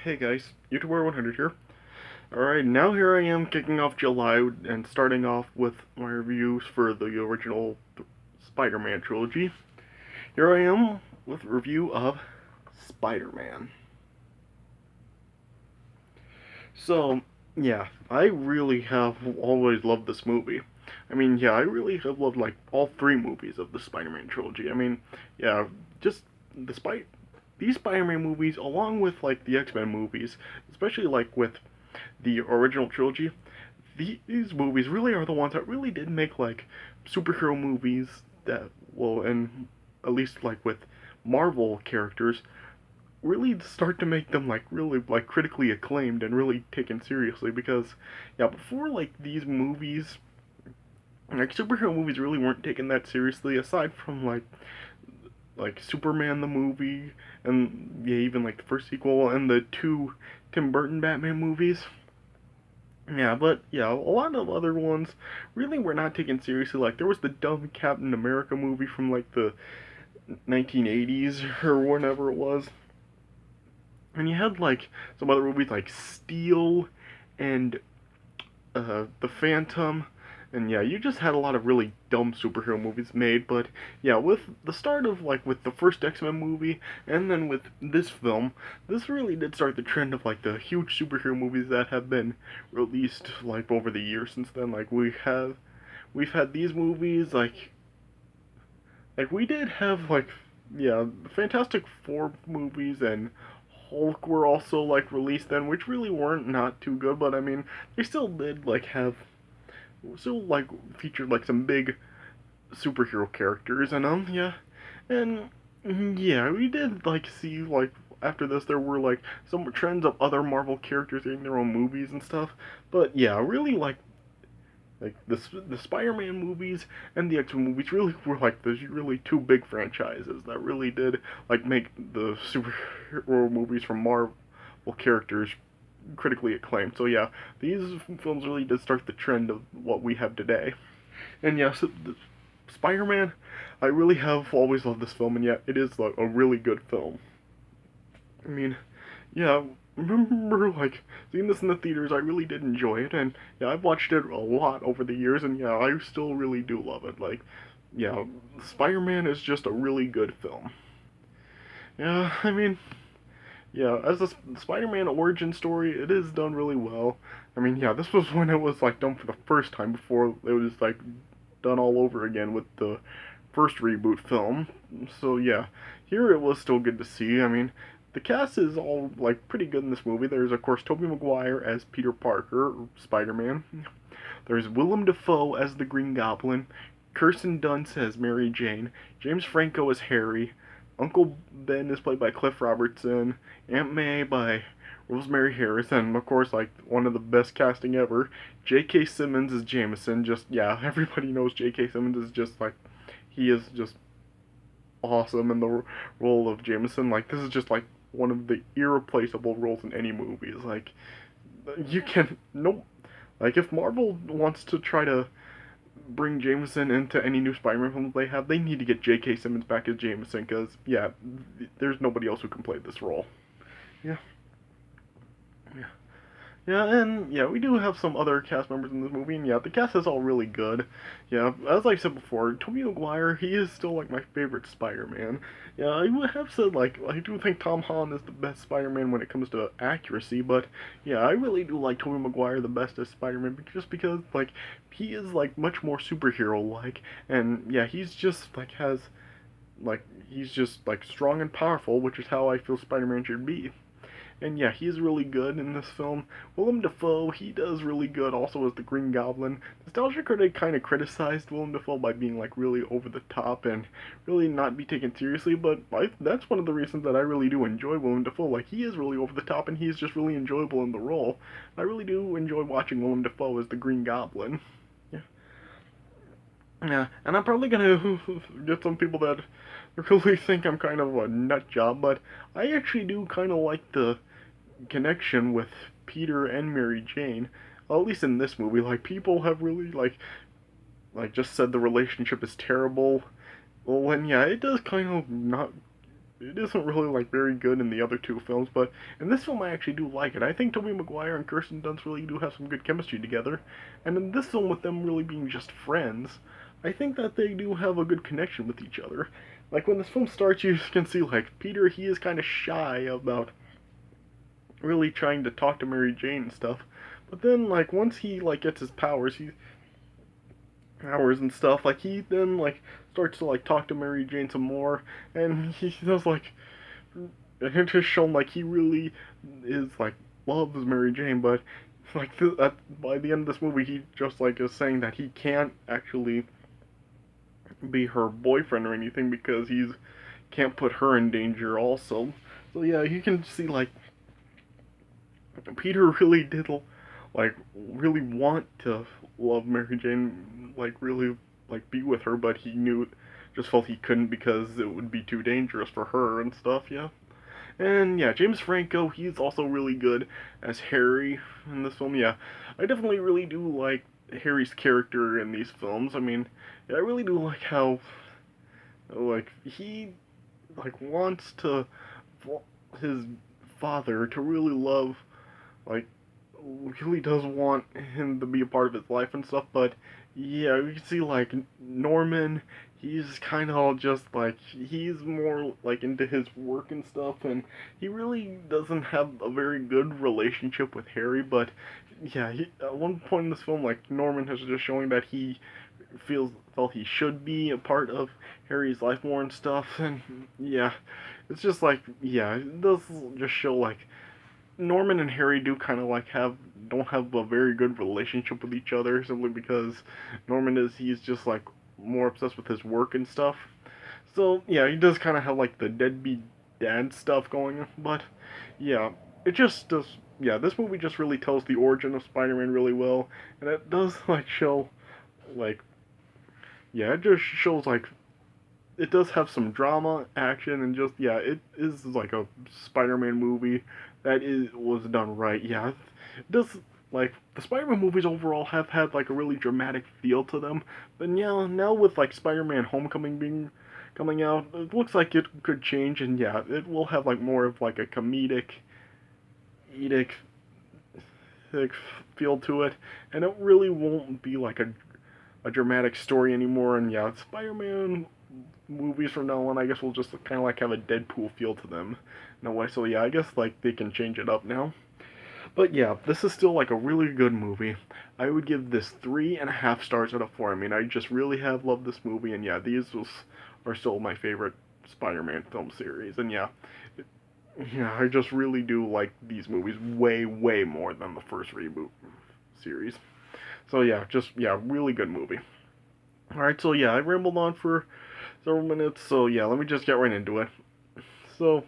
Hey guys, YouTuber100 here. Alright, now here I am kicking off July and starting off with my reviews for the original Spider-Man trilogy. Here I am with a review of Spider-Man. So, yeah, I really have always loved this movie. I mean, yeah, I really have loved like all three movies of the Spider-Man trilogy. I mean, yeah, just despite these Spider-Man movies, along with like the X-Men movies, especially like with the original trilogy, these movies really are the ones that really did make like superhero movies that, well, and at least like with Marvel characters, really start to make them like really like critically acclaimed and really taken seriously. Because yeah, before like these movies, like superhero movies really weren't taken that seriously, aside from like Superman the movie, and yeah, even like the first sequel and the two Tim Burton Batman movies. Yeah, but yeah, a lot of other ones really were not taken seriously. Like there was the dumb Captain America movie from like the 1980s or whenever it was. And you had like some other movies like Steel and The Phantom, and yeah, you just had a lot of really dumb superhero movies made. But yeah, with the start of like with the first X-Men movie, and then with this film, this really did start the trend of like the huge superhero movies that have been released like over the years since then. Like we've had these movies like we did have like, yeah, the Fantastic Four movies and Hulk were also like released then, which really weren't not too good, but I mean they still did like have still like featured like some big superhero characters, and yeah, and yeah, we did like see like after this there were like some trends of other Marvel characters getting their own movies and stuff. But yeah, really like the Spider-Man movies and the X-Men movies really were like the really two big franchises that really did like make the superhero movies from Marvel characters critically acclaimed. So yeah, these films really did start the trend of what we have today. And yes, Spider-Man, I really have always loved this film, and yet it is like a really good film. I mean, yeah, remember like seeing this in the theaters, I really did enjoy it, and yeah, I've watched it a lot over the years, and yeah, I still really do love it. Like, yeah, Spider-Man is just a really good film. Yeah, I mean, yeah, as a Spider-Man origin story, it is done really well. I mean, yeah, this was when it was like done for the first time before it was like done all over again with the first reboot film. So yeah, here it was still good to see. I mean, the cast is all like pretty good in this movie. There's of course Tobey Maguire as Peter Parker, Spider-Man. There's Willem Dafoe as the Green Goblin, Kirsten Dunst as Mary Jane, James Franco as Harry, Uncle Ben is played by Cliff Robertson, Aunt May by Rosemary Harris, and of course, like one of the best casting ever, J.K. Simmons as Jameson. Just yeah, everybody knows J.K. Simmons is just like he is just awesome in the role of Jameson. Like this is just like one of the irreplaceable roles in any movie. It's like you can no, like if Marvel wants to try to bring Jameson into any new Spider-Man films they have, they need to get J.K. Simmons back as Jameson because yeah, there's nobody else who can play this role. Yeah, yeah. Yeah, and yeah, we do have some other cast members in this movie, and yeah, the cast is all really good. Yeah, as I said before, Tobey Maguire, he is still like my favorite Spider-Man. Yeah, I would have said like I do think Tom Holland is the best Spider-Man when it comes to accuracy, but yeah, I really do like Tobey Maguire the best as Spider-Man just because like he is like much more superhero-like, and yeah, he's just like has like he's just like strong and powerful, which is how I feel Spider-Man should be. And yeah, he's really good in this film. Willem Dafoe, he does really good also as the Green Goblin. Nostalgia Critic kind of criticized Willem Dafoe by being like really over the top and really not be taken seriously, but that's one of the reasons that I really do enjoy Willem Dafoe. Like, he is really over the top and he's just really enjoyable in the role. I really do enjoy watching Willem Dafoe as the Green Goblin. Yeah. Yeah, and I'm probably gonna get some people that really think I'm kind of a nut job, but I actually do kind of like the connection with Peter and Mary Jane. Well, at least in this movie, like people have really like just said the relationship is terrible. Well, and yeah, it does kind of not it isn't really like very good in the other two films, but in this film I actually do like it. I think Tobey Maguire and Kirsten Dunst really do have some good chemistry together, and in this film with them really being just friends, I think that they do have a good connection with each other. Like when this film starts, you can see like Peter, he is kind of shy about really trying to talk to Mary Jane and stuff. But then like once he like gets his powers and stuff, like he then like starts to like talk to Mary Jane some more, and he does like it has shown like he really is like loves Mary Jane, but like by the end of this movie, he just like is saying that he can't actually be her boyfriend or anything because he's can't put her in danger also. So yeah, you can see like Peter really did like really want to love Mary Jane, like really like be with her, but he knew just felt he couldn't because it would be too dangerous for her and stuff. Yeah. And yeah, James Franco, he's also really good as Harry in this film. Yeah, I definitely really do like Harry's character in these films. I mean, yeah, I really do like how like he like wants to his father to really love like really does want him to be a part of his life and stuff, but yeah, you can see like Norman, he's kind of just like he's more like into his work and stuff, and he really doesn't have a very good relationship with Harry. But yeah, at one point in this film, like Norman has just showing that he felt he should be a part of Harry's life more and stuff, and yeah, it's just like yeah, it does just show like Norman and Harry do kind of like don't have a very good relationship with each other simply because he's just like more obsessed with his work and stuff. So yeah, he does kind of have like the deadbeat dad stuff going, but yeah, it just does. Yeah, this movie just really tells the origin of Spider-Man really well, and it does like show like yeah, it just shows like it does have some drama, action, and just yeah, it is like a Spider-Man movie that is was done right. Yeah, it does like the Spider-Man movies overall have had like a really dramatic feel to them, but yeah, now with like Spider-Man: Homecoming being coming out, it looks like it could change, and yeah, it will have like more of like a edic like, feel to it, and it really won't be like a dramatic story anymore. And yeah, Spider-Man movies from now on, I guess we'll just kind of like have a Deadpool feel to them in a way. So yeah, I guess like they can change it up now. But yeah, this is still like a really good movie. I would give this 3.5 stars out of 4. I mean, I just really have loved this movie, and yeah, are still my favorite Spider-Man film series. And yeah, yeah, I just really do like these movies way, way more than the first reboot series. So yeah, just yeah, really good movie. All right, so yeah, I rambled on for several minutes. So yeah, let me just get right into it. So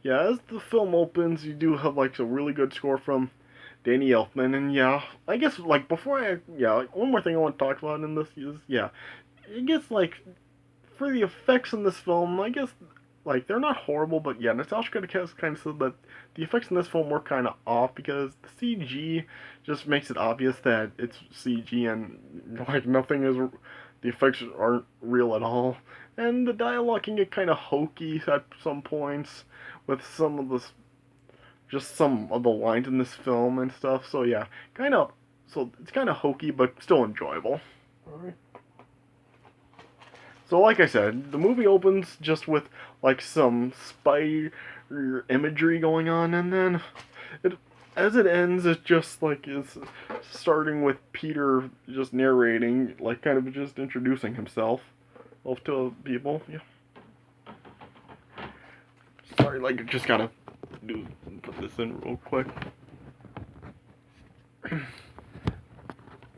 yeah, as the film opens, you do have like a really good score from Danny Elfman, and yeah, I guess like before like, one more thing I want to talk about in this is yeah, I guess like for the effects in this film, I guess like they're not horrible, but yeah, Nostalgia Critic has kind of said that the effects in this film were kind of off because the CG just makes it obvious that it's CG and like nothing is the effects aren't real at all, and the dialogue can get kind of hokey at some points with some of the lines in this film and stuff. So yeah, so it's kind of hokey but still enjoyable. All right. So, like I said, the movie opens just with like some spider imagery going on, and then it, as it ends, it just like is starting with Peter just narrating, like kind of just introducing himself off to people. Yeah. Sorry, like just gotta put this in real quick.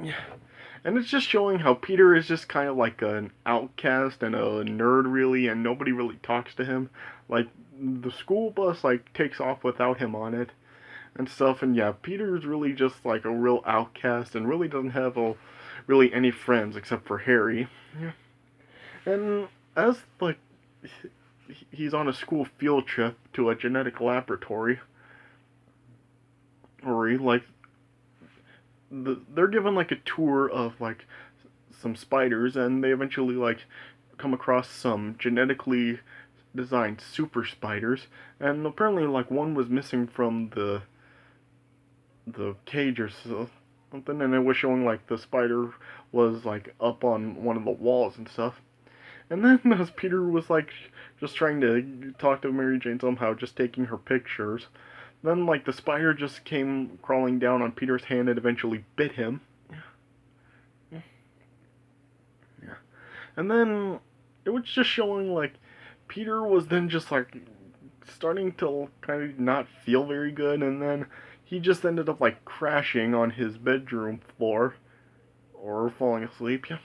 Yeah. And it's just showing how Peter is just kind of like an outcast and a nerd, really, and nobody really talks to him. Like, the school bus, like, takes off without him on it and stuff. And yeah, Peter's really just like a real outcast and really doesn't have really any friends except for Harry. Yeah. And as, like, he's on a school field trip to a genetic laboratory, or like, they're given like a tour of like some spiders, and they eventually like come across some genetically designed super spiders, and apparently like one was missing from the cage or something, and it was showing like the spider was like up on one of the walls and stuff. And then as Peter was like just trying to talk to Mary Jane somehow, just taking her pictures, then like the spider just came crawling down on Peter's hand and eventually bit him. Yeah. And then it was just showing like Peter was then just like starting to kind of not feel very good, and then he just ended up like crashing on his bedroom floor or falling asleep. Yeah.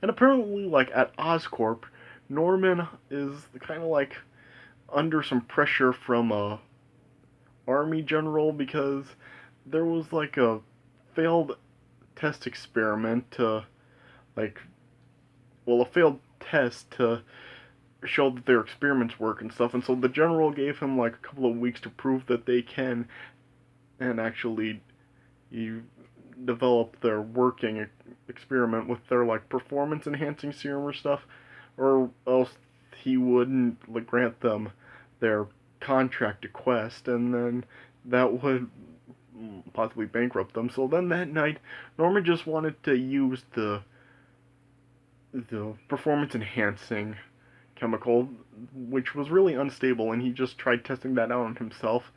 And apparently, like at Oscorp, Norman is kind of like under some pressure from a army general because there was like a failed test experiment to like a failed test to show that their experiments work and stuff, and so the general gave him like a couple of weeks to prove that they can and actually you develop their working experiment with their like performance enhancing serum or stuff, or else he wouldn't like grant them their contract to Quest, and then that would possibly bankrupt them. So then that night, Norman just wanted to use the performance enhancing chemical, which was really unstable, and he just tried testing that out on himself.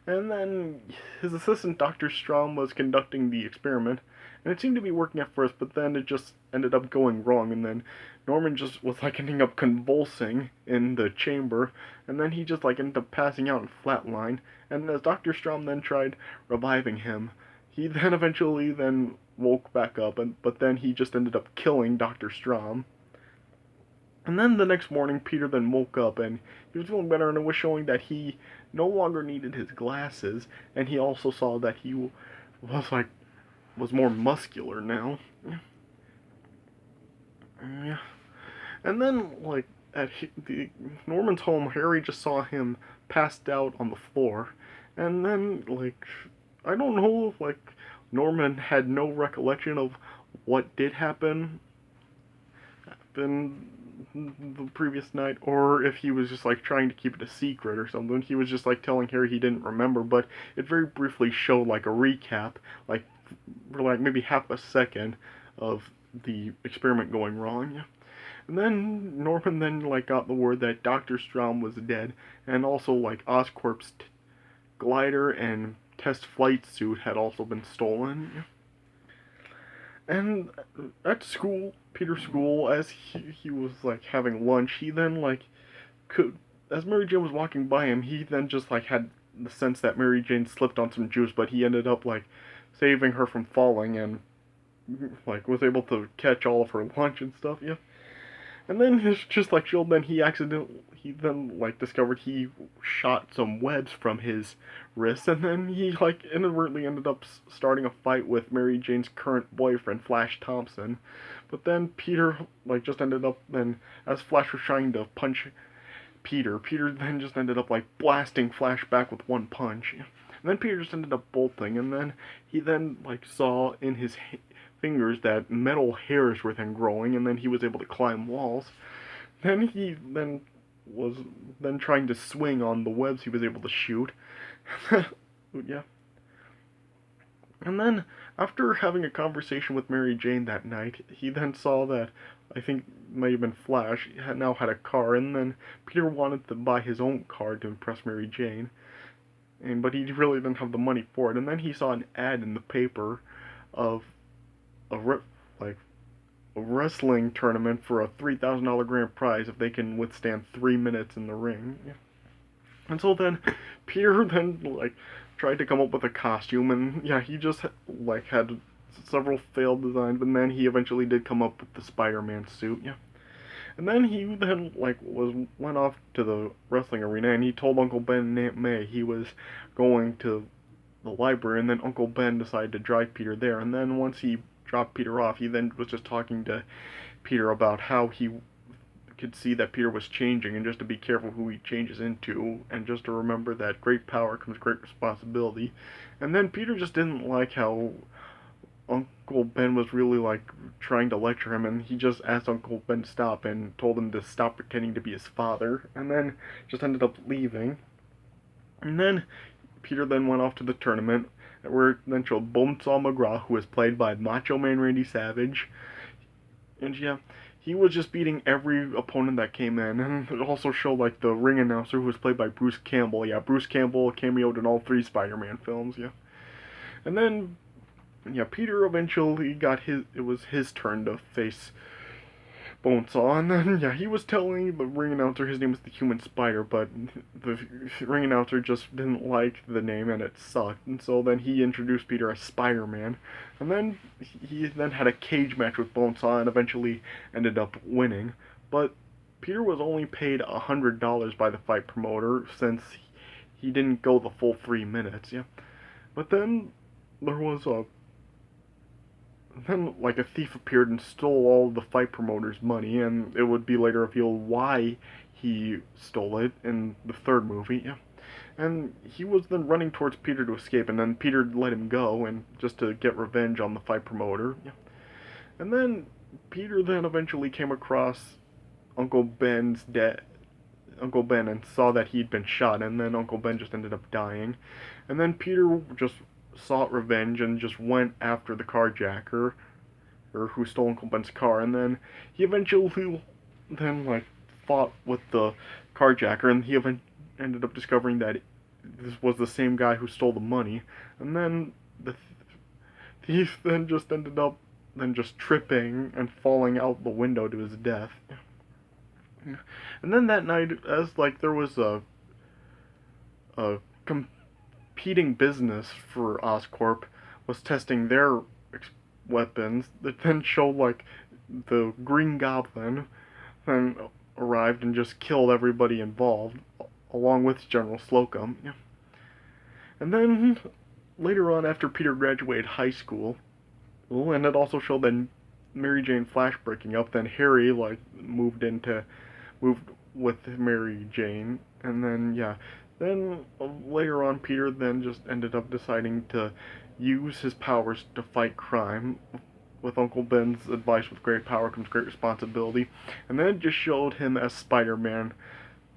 And then his assistant, Dr. Strom, was conducting the experiment, and it seemed to be working at first, but then it just ended up going wrong, and then Norman just was like ending up convulsing in the chamber, and then he just like ended up passing out in flatline, and as Dr. Strom then tried reviving him, he then eventually then woke back up, and but then he just ended up killing Dr. Strom. And then the next morning, Peter then woke up and he was feeling better, and it was showing that he no longer needed his glasses, and he also saw that he was like was more muscular now. Yeah. And then like at the Norman's home, Harry just saw him passed out on the floor, and then like I don't know if like Norman had no recollection of what did happen the previous night, or if he was just like trying to keep it a secret or something. He was just like telling Harry he didn't remember, but it very briefly showed like a recap, like for like maybe half a second of the experiment going wrong. Yeah. And then Norman then like got the word that Dr. Strom was dead, and also like Oscorp's glider and test flight suit had also been stolen. Yeah. And at school, Peter's school, as he was like having lunch, he then like could, as Mary Jane was walking by him, he then just like had the sense that Mary Jane slipped on some juice, but he ended up like saving her from falling and like was able to catch all of her lunch and stuff. Yeah. And then it's just like chill. Then he then like discovered he shot some webs from his wrist, and then he like inadvertently ended up starting a fight with Mary Jane's current boyfriend, Flash Thompson. But then Peter like just ended up then as Flash was trying to punch Peter then just ended up like blasting Flash back with one punch. And then Peter just ended up bolting, and then he then like saw in his fingers that metal hairs were then growing, and then he was able to climb walls. Then he then was then trying to swing on the webs he was able to shoot. Yeah. And then after having a conversation with Mary Jane that night, he then saw that I think it may have been Flash now had a car, and then Peter wanted to buy his own car to impress Mary Jane, and but he really didn't have the money for it. And then he saw an ad in the paper of like a wrestling tournament for a $3,000 grand prize if they can withstand 3 minutes in the ring. Yeah. And so then Peter then like tried to come up with a costume, and yeah, he just like had several failed designs, but then he eventually did come up with the Spider-Man suit. Yeah. And then he then like went off to the wrestling arena, and he told Uncle Ben and Aunt May he was going to the library, and then Uncle Ben decided to drive Peter there. And then once he dropped Peter off, he then was just talking to Peter about how he could see that Peter was changing, and just to be careful who he changes into, and just to remember that great power comes great responsibility. And then Peter just didn't like how Uncle Ben was really like trying to lecture him, and he just asked Uncle Ben to stop and told him to stop pretending to be his father, and then just ended up leaving. And then Peter then went off to the tournament, where it then showed Bonesaw McGraw, who was played by Macho Man Randy Savage, and yeah, he was just beating every opponent that came in. And it also showed like the ring announcer, who was played by Bruce Campbell. Yeah, Bruce Campbell cameoed in all three Spider-Man films. Yeah, and then yeah, Peter eventually got his. It was his turn to face Bonesaw, and then yeah, he was telling the ring announcer his name was the Human Spider, but the ring announcer just didn't like the name and it sucked, and so then he introduced Peter as Spider-Man, and then he then had a cage match with Bonesaw and eventually ended up winning, but Peter was only paid $100 by the fight promoter since he didn't go the full 3 minutes, yeah. But there was a then, like, a thief appeared and stole all the fight promoter's money, and it would be later revealed why he stole it in the third movie. Yeah. And he was then running towards Peter to escape, and then Peter let him go, and just to get revenge on the fight promoter. Yeah. And then Peter then eventually came across Uncle Ben's dead. Uncle Ben and saw that he'd been shot, and then Uncle Ben just ended up dying. And then Peter just sought revenge and just went after the carjacker, or who stole Uncle Ben's car, and then he eventually then like fought with the carjacker, and he ended up discovering that this was the same guy who stole the money, and then the thief then just ended up then just tripping and falling out the window to his death. And then that night, as like there was a competing business for Oscorp was testing their weapons, that then showed like the Green Goblin then arrived and just killed everybody involved, along with General Slocum. Yeah. And then later on, after Peter graduated high school, and it also showed that Mary Jane Flash breaking up, then Harry like moved with Mary Jane, and then yeah, then later on Peter then just ended up deciding to use his powers to fight crime. With Uncle Ben's advice, with great power comes great responsibility, and then it just showed him as Spider-Man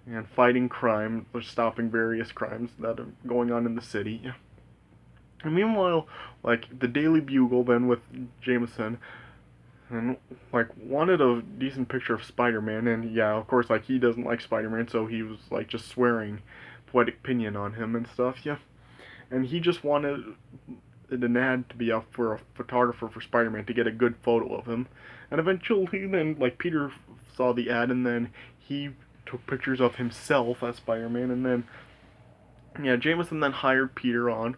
and fighting crime, or stopping various crimes that are going on in the city. And meanwhile, like the Daily Bugle then with Jameson and like wanted a decent picture of Spider-Man, and yeah, of course, like he doesn't like Spider-Man, so he was like just swearing poetic opinion on him and stuff, yeah. And he just wanted an ad to be up for a photographer for Spider-Man to get a good photo of him. And eventually, then like Peter saw the ad, and then he took pictures of himself as Spider-Man, and then yeah, Jameson then hired Peter on,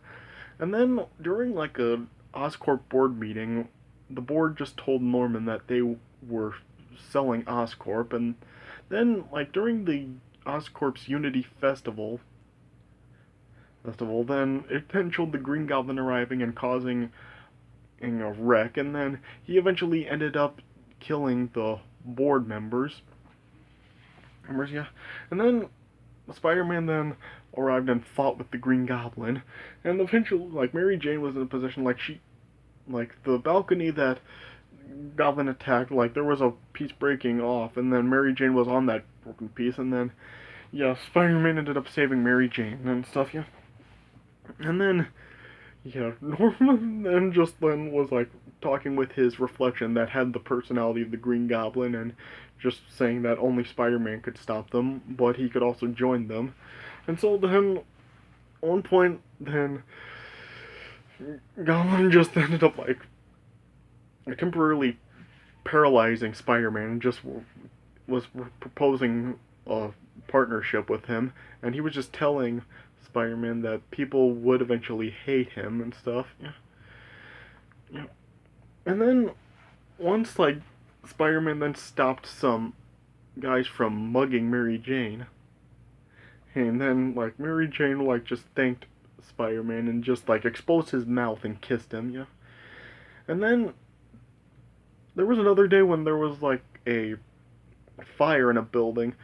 and then during like a Oscorp board meeting, the board just told Norman that they were selling Oscorp, and then like during the Oscorp's Unity Festival, then it then showed the Green Goblin arriving and causing a wreck, and then he eventually ended up killing the board members. Yeah, and then Spider-Man then arrived and fought with the Green Goblin, and eventually, like Mary Jane was in a position like the balcony that Goblin attacked, like there was a piece breaking off, and then Mary Jane was on that broken piece, and then yeah, Spider-Man ended up saving Mary Jane and stuff, yeah. And then yeah, Norman then just then was like talking with his reflection that had the personality of the Green Goblin, and just saying that only Spider-Man could stop them, but he could also join them. And so then, at one point, then Goblin just ended up like temporarily paralyzing Spider-Man, and just was proposing a partnership with him, and he was just telling Spider-Man that people would eventually hate him and stuff. Yeah. Yeah. And then once like Spider-Man then stopped some guys from mugging Mary Jane, and then like Mary Jane like just thanked Spider-Man and just like exposed his mouth and kissed him. Yeah. And then there was another day when there was like a fire in a building,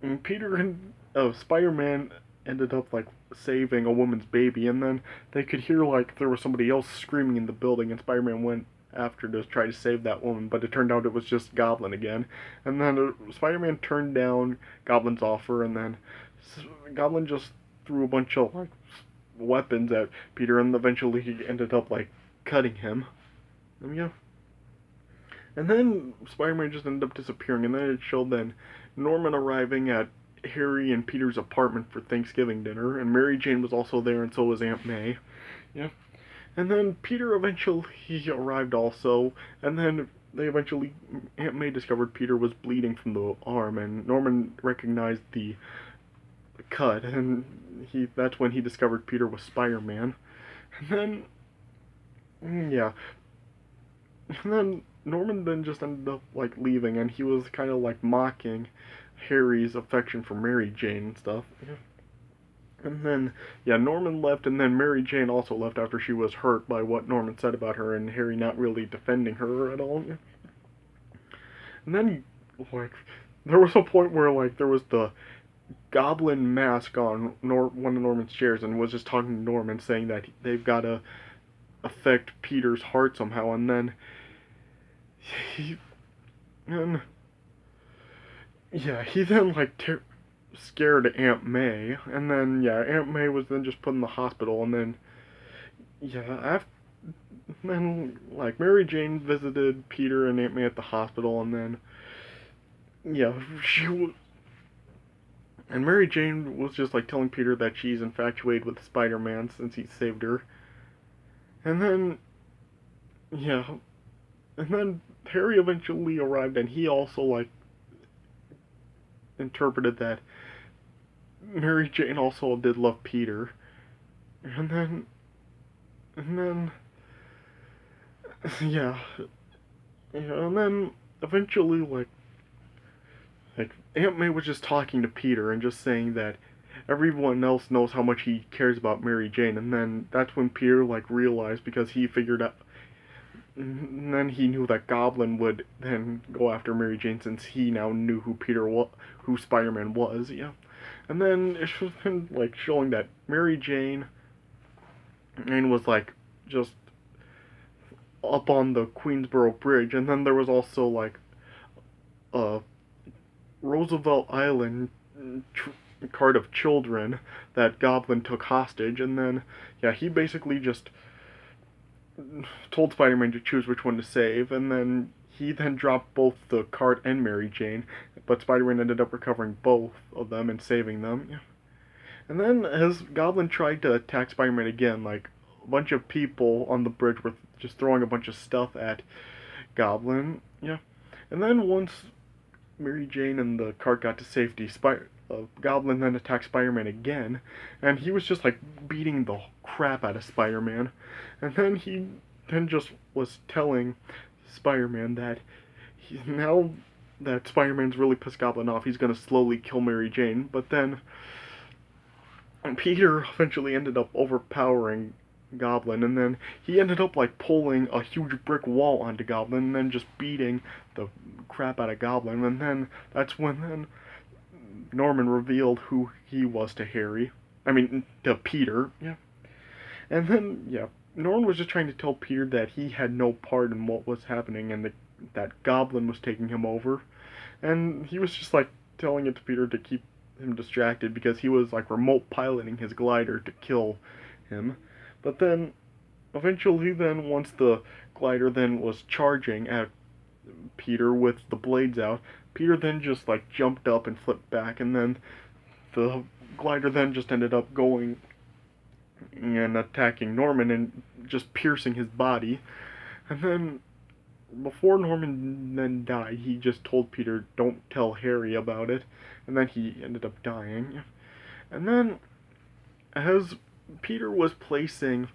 and Peter and Spider-Man ended up like saving a woman's baby, and then they could hear like there was somebody else screaming in the building, and Spider-Man went after to try to save that woman, but it turned out it was just Goblin again. And then Spider-Man turned down Goblin's offer, and then Goblin just threw a bunch of like weapons at Peter, and eventually he ended up like cutting him. And yeah. And then Spider-Man just ended up disappearing, and then it showed then Norman arriving at Harry and Peter's apartment for Thanksgiving dinner, and Mary Jane was also there, and so was Aunt May. Yeah. And then Peter eventually arrived also, and then they eventually Aunt May discovered Peter was bleeding from the arm, and Norman recognized the cut, and that's when he discovered Peter was Spider-Man. And then yeah, and then Norman then just ended up like leaving, and he was kind of like mocking Harry's affection for Mary Jane and stuff. Yeah. And then, yeah, Norman left, and then Mary Jane also left after she was hurt by what Norman said about her, and Harry not really defending her at all. And then, like, there was a point where, like, there was the goblin mask on one of Norman's chairs, and was just talking to Norman, saying that they've got to affect Peter's heart somehow, and then he, and yeah, he then, like, scared Aunt May, and then yeah, Aunt May was then just put in the hospital, and then yeah, after then like Mary Jane visited Peter and Aunt May at the hospital, and then yeah, she was, and Mary Jane was just like telling Peter that she's infatuated with Spider-Man since he saved her, and then yeah, and then Harry eventually arrived, and he also like interpreted that Mary Jane also did love Peter. And then and then yeah. Yeah, and then eventually like Aunt May was just talking to Peter and just saying that everyone else knows how much he cares about Mary Jane, and then that's when Peter like realized, because he figured out, and then he knew that Goblin would then go after Mary Jane since he now knew who Spider-Man was, yeah. And then it was been like showing that Mary Jane and was like just up on the Queensboro Bridge, and then there was also like a Roosevelt Island cart of children that Goblin took hostage, and then yeah, he basically just told Spider-Man to choose which one to save, and then he then dropped both the cart and Mary Jane, but Spider-Man ended up recovering both of them and saving them. Yeah. And then as Goblin tried to attack Spider-Man again, like a bunch of people on the bridge were just throwing a bunch of stuff at Goblin. Yeah. And then once Mary Jane and the cart got to safety, Goblin then attacked Spider-Man again, and he was just like beating the crap out of Spider-Man. And then he then just was telling Spider-Man that now that Spider-Man's really pissed Goblin off, he's gonna slowly kill Mary Jane. But then Peter eventually ended up overpowering Goblin, and then he ended up like pulling a huge brick wall onto Goblin, and then just beating the crap out of Goblin. And then that's when then Norman revealed who he was to Harry. I mean, to Peter. Yeah. And then yeah, Norman was just trying to tell Peter that he had no part in what was happening, and that Goblin was taking him over. And he was just like telling it to Peter to keep him distracted, because he was like remote piloting his glider to kill him. But then eventually then once the glider then was charging at Peter with the blades out, Peter then just like jumped up and flipped back, and then the glider then just ended up going and attacking Norman and just piercing his body. And then before Norman then died, he just told Peter, don't tell Harry about it, and then he ended up dying. And then as Peter was placing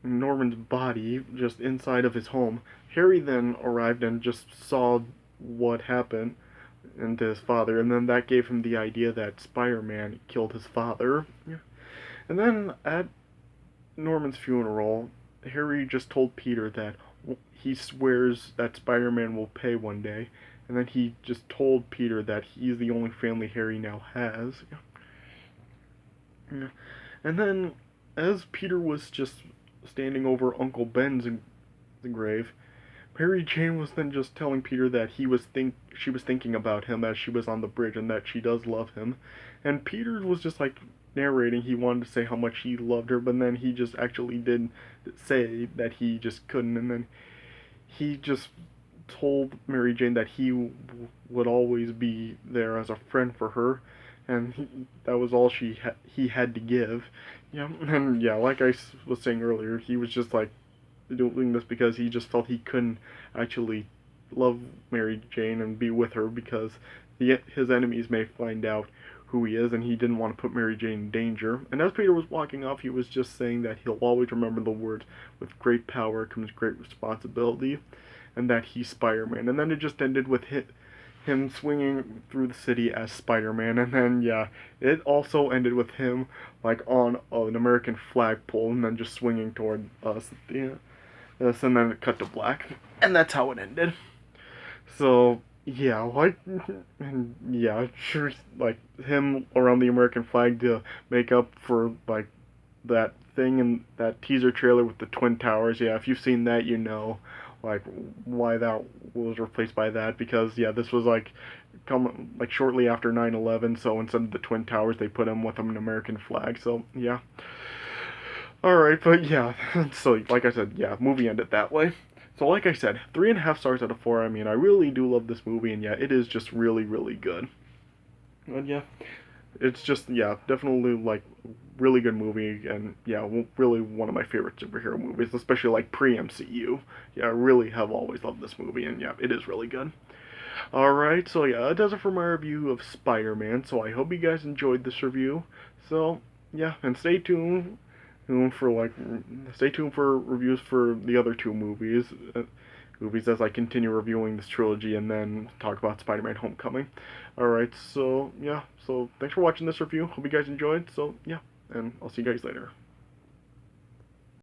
Norman's body just inside of his home, Harry then arrived and just saw what happened and to his father, and then that gave him the idea that Spider-Man killed his father. Yeah. And then at Norman's funeral, Harry just told Peter that he swears that Spider-Man will pay one day, and then he just told Peter that he's the only family Harry now has. Yeah. And then, as Peter was just standing over Uncle Ben's grave, Mary Jane was then just telling Peter that she was thinking about him as she was on the bridge and that she does love him. And Peter was just like narrating he wanted to say how much he loved her, but then he just actually did say that he just couldn't, and then he just told Mary Jane that he would always be there as a friend for her, and that was all he had to give. Yeah, and yeah, like I was saying earlier, he was just like doing this because he just felt he couldn't actually love Mary Jane and be with her because his enemies may find out who he is, and he didn't want to put Mary Jane in danger. And as Peter was walking off, he was just saying that he'll always remember the words, "With great power comes great responsibility," and that he's Spider-Man. And then it just ended with him swinging through the city as Spider-Man, and then yeah, it also ended with him like on an American flagpole, and then just swinging toward us. Yeah, this, and then it cut to black, and that's how it ended. So yeah, like, and yeah, sure, like him around the American flag to make up for like that thing in that teaser trailer with the twin towers. Yeah, if you've seen that, you know like why that was replaced by that, because yeah, this was like come like shortly after 9/11, so instead of the twin towers they put him with an American flag. So yeah, all right, but yeah, so like I said, yeah, movie ended that way. So like I said, 3.5 stars out of 4. I mean, I really do love this movie, and yeah, it is just really really good. And yeah, it's just yeah, definitely like really good movie, and yeah, really one of my favorite superhero movies, especially like pre MCU. Yeah, I really have always loved this movie, and yeah, it is really good. All right, so yeah, that does it for my review of Spider-Man. So I hope you guys enjoyed this review. So yeah, and stay tuned for reviews for the other two movies as I continue reviewing this trilogy and then talk about Spider-Man Homecoming. Alright, so yeah, so thanks for watching this review. Hope you guys enjoyed. So yeah, and I'll see you guys later.